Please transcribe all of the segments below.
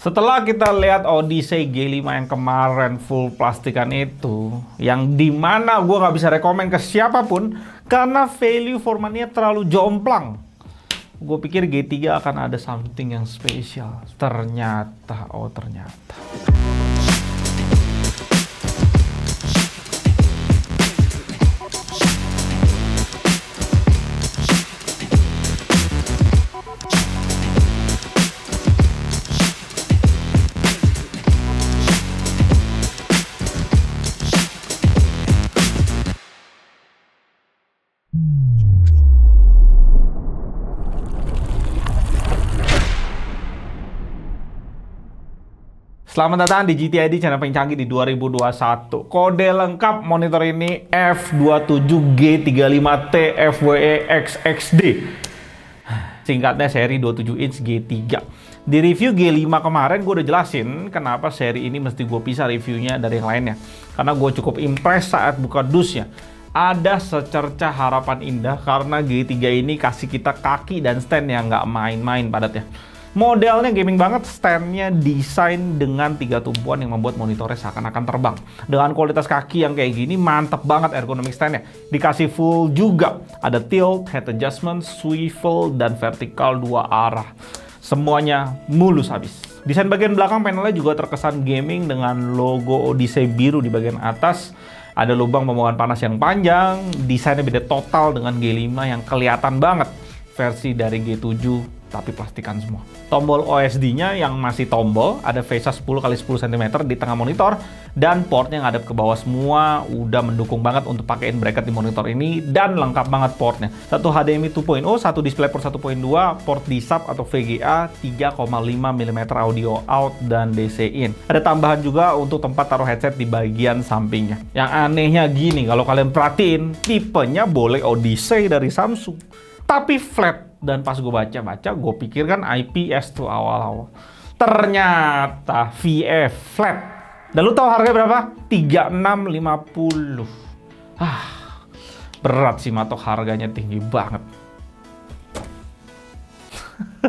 Setelah kita lihat Odyssey G5 yang kemarin full plastikan itu, yang dimana gue nggak bisa rekomen ke siapapun karena value for money-nya terlalu jomplang. Gue pikir G3 akan ada something yang spesial. Ternyata. Selamat datang di GTID, channel paling canggih di 2021. Kode lengkap monitor ini F27G35T FWE XXD. Singkatnya seri 27 inch G3. Di review G5 kemarin gue udah jelasin kenapa seri ini mesti gue pisah reviewnya dari yang lainnya. Karena gue cukup impress saat buka dusnya. Ada secercah harapan indah karena G3 ini kasih kita kaki dan stand yang nggak main-main padatnya. Modelnya gaming banget, standnya desain dengan 3 tumpuan yang membuat monitornya seakan-akan terbang. Dengan kualitas kaki yang kayak gini, mantep banget ergonomik standnya. Dikasih full juga, ada tilt, head adjustment, swivel, dan vertikal 2 arah. Semuanya mulus habis. Desain bagian belakang panelnya juga terkesan gaming dengan logo Odyssey biru di bagian atas. Ada lubang pembuangan panas yang panjang, desainnya beda total dengan G5 yang kelihatan banget. Versi dari G7 tapi plastikan semua. Tombol OSD-nya yang masih tombol, ada VESA 10x10 cm di tengah monitor, dan portnya ngadep ke bawah semua, udah mendukung banget untuk pakein bracket di monitor ini, dan lengkap banget portnya. Satu HDMI 2.0, satu DisplayPort 1.2, port D-Sub atau VGA, 3,5 mm audio out, dan DC in. Ada tambahan juga untuk tempat taruh headset di bagian sampingnya. Yang anehnya gini, kalau kalian perhatiin, tipenya boleh Odyssey dari Samsung, tapi flat. Dan pas gue baca-baca, gue pikir kan IPS tuh awal-awal. Ternyata VF flat. Dan lu tahu harganya berapa? 3650. Berat sih matok, harganya tinggi banget.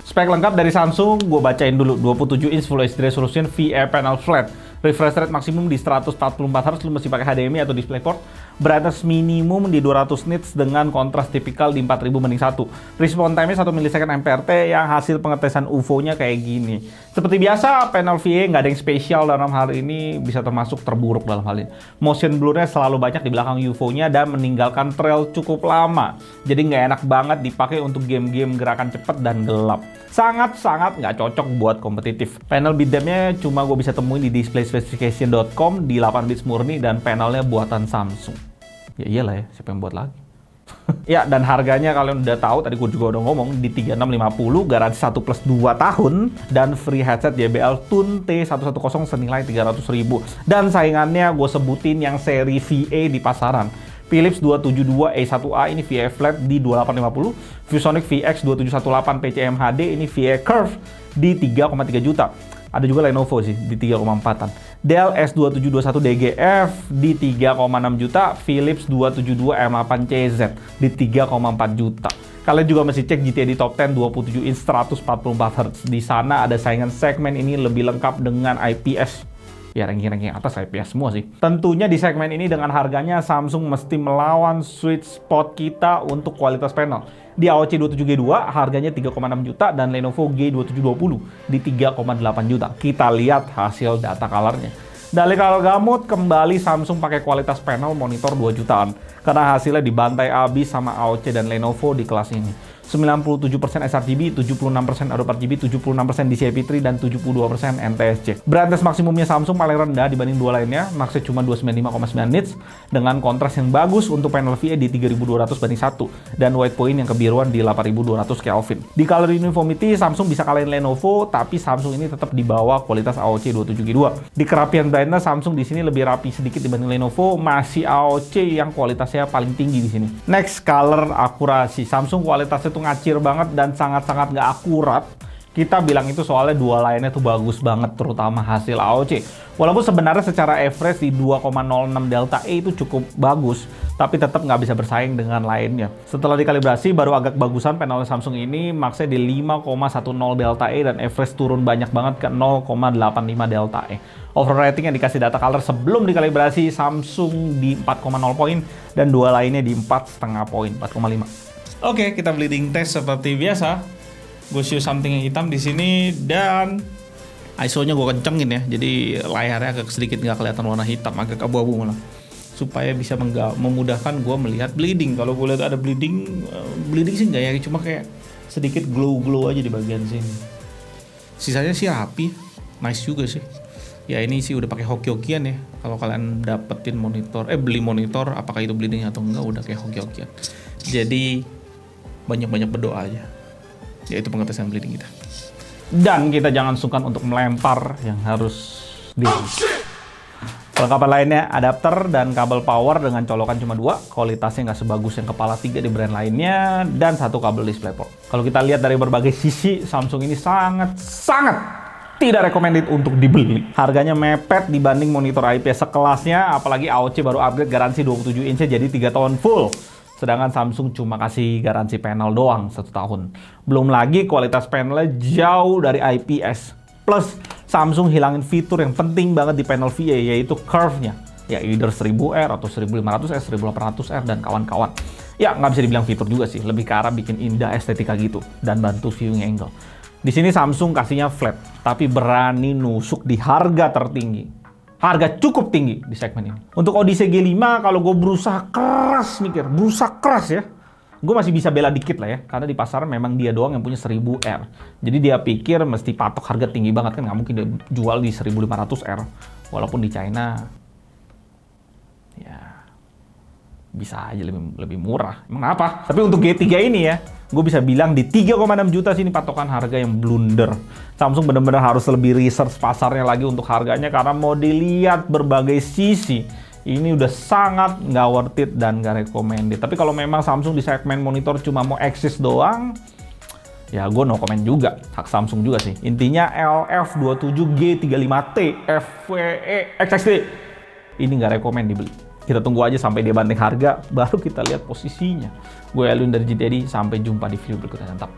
Spek lengkap dari Samsung, gue bacain dulu. 27 inch Full HD Resolution VF panel flat. Refresh rate maksimum di 144Hz, lu mesti pakai HDMI atau DisplayPort. Brightness minimum di 200 nits dengan kontras tipikal di 4000:1. Response time-nya 1 milisecond MPRT yang hasil pengetesan UFO-nya kayak gini. Seperti biasa, panel VA nggak ada yang spesial dalam hal ini, bisa termasuk terburuk dalam hal ini. Motion blur-nya selalu banyak di belakang UFO-nya dan meninggalkan trail cukup lama. Jadi nggak enak banget dipakai untuk game-game gerakan cepat dan gelap. Sangat-sangat nggak cocok buat kompetitif. Panel bitdepth-nya cuma gue bisa temuin di displayspecification.com di 8 bits murni dan panelnya buatan Samsung. Ya iyalah ya, siapa yang buat lagi? Ya, dan harganya kalian udah tahu, tadi gue juga udah ngomong, di 3650, garansi 1+2 tahun, dan free headset JBL Tune T110 senilai 300.000. Dan saingannya gue sebutin yang seri VA di pasaran. Philips 272A1A ini VA flat di 2850, ViewSonic VX 2718 PCM HD ini VA curve di 3,3 juta. Ada juga Lenovo sih di 3,4-an. Dell S2721DGF di 3,6 juta, Philips 272M8CZ di 3,4 juta. Kalian juga mesti cek GTID Top 10 27 inch 144Hz. Di sana ada saingan segmen ini lebih lengkap dengan IPS. Ya, ranking-ranking atas IPS semua sih. Tentunya di segmen ini dengan harganya Samsung mesti melawan sweet spot kita untuk kualitas panel. Di AOC 27G2 harganya 3,6 juta dan Lenovo G2720 di 3,8 juta. Kita lihat hasil data colornya. Dari color gamut, kembali Samsung pakai kualitas panel monitor 2 jutaan. Karena hasilnya dibantai abis sama AOC dan Lenovo di kelas ini. 97% sRGB, 76% Adap RGB, 76% DCI-P3, dan 72% NTSC. Brightness maksimumnya Samsung paling rendah dibanding dua lainnya, maksnya cuma 295,9 nits, dengan kontras yang bagus untuk panel VA di 3200/1, dan white point yang kebiruan di 8200 Kelvin. Di color uniformity, Samsung bisa kalahin Lenovo, tapi Samsung ini tetap di bawah kualitas AOC 27G2. Di kerapian brightness, Samsung di sini lebih rapi sedikit dibanding Lenovo, masih AOC yang kualitasnya paling tinggi di sini. Next, color akurasi. Samsung kualitasnya tuh ngacir banget dan sangat-sangat nggak akurat. Kita bilang itu soalnya dua lainnya tuh bagus banget, terutama hasil AOC. Walaupun sebenarnya secara average di 2,06 delta E itu cukup bagus, tapi tetap nggak bisa bersaing dengan lainnya. Setelah dikalibrasi, baru agak bagusan panel Samsung ini, maksnya di 5,10 delta E dan average turun banyak banget ke 0,85 delta E. Overall rating yang dikasih data color sebelum dikalibrasi Samsung di 4,0 poin dan dua lainnya di 4,5 poin, 4,5. Oke, kita bleeding test seperti biasa. Gue show something yang hitam di sini dan ISO-nya gue kencengin ya, jadi layarnya agak sedikit nggak kelihatan warna hitam, agak abu-abu malah, supaya bisa memudahkan gue melihat bleeding. Kalau gue lihat ada bleeding sih nggak ya, cuma kayak sedikit glow aja di bagian sini. Sisanya sih rapi, nice juga sih. Ya ini sih udah pakai hoki-hokian ya. Kalau kalian dapetin monitor, beli monitor, apakah itu bleeding atau enggak, udah kayak hoki-hokian. Jadi banyak-banyak berdoa aja. Ya itu pengetesan bleeding kita. Dan kita jangan sungkan untuk melempar yang harus di. Perlengkapan lainnya adapter dan kabel power dengan colokan cuma 2, kualitasnya nggak sebagus yang kepala 3 di brand lainnya, dan satu kabel DisplayPort. Kalau kita lihat dari berbagai sisi, Samsung ini sangat tidak recommended untuk dibeli. Harganya mepet dibanding monitor IPS sekelasnya, apalagi AOC baru upgrade garansi 27 inch jadi 3 tahun full. Sedangkan Samsung cuma kasih garansi panel doang 1 tahun. Belum lagi kualitas panelnya jauh dari IPS. Plus, Samsung hilangin fitur yang penting banget di panel VA, yaitu curve-nya. Ya, either 1000R atau 1500R, 1800R, dan kawan-kawan. Ya, nggak bisa dibilang fitur juga sih. Lebih ke arah bikin indah estetika gitu. Dan bantu viewing angle. Di sini Samsung kasihnya flat, tapi berani nusuk di harga tertinggi. Harga cukup tinggi di segmen ini. Untuk Odyssey G5, kalau gue berusaha keras ya, gue masih bisa bela dikit lah ya, karena di pasaran memang dia doang yang punya 1000R. Jadi dia pikir mesti patok harga tinggi banget, kan nggak mungkin dia jual di 1500R. Walaupun di China, ya bisa aja lebih murah. Emang apa? Tapi untuk G3 ini ya, gue bisa bilang di 3,6 juta sini patokan harga yang blunder. Samsung benar-benar harus lebih research pasarnya lagi untuk harganya, karena mau dilihat berbagai sisi, ini udah sangat nggak worth it dan nggak recommended. Tapi kalau memang Samsung di segmen monitor cuma mau eksis doang, ya gue no comment juga. Hak Samsung juga sih. Intinya LF27G35T FWE XXD ini nggak rekomend dibeli. Kita tunggu aja sampai dia banding harga, baru kita lihat posisinya. Gue Elwin dari GTD, sampai jumpa di video berikutnya. Mantap.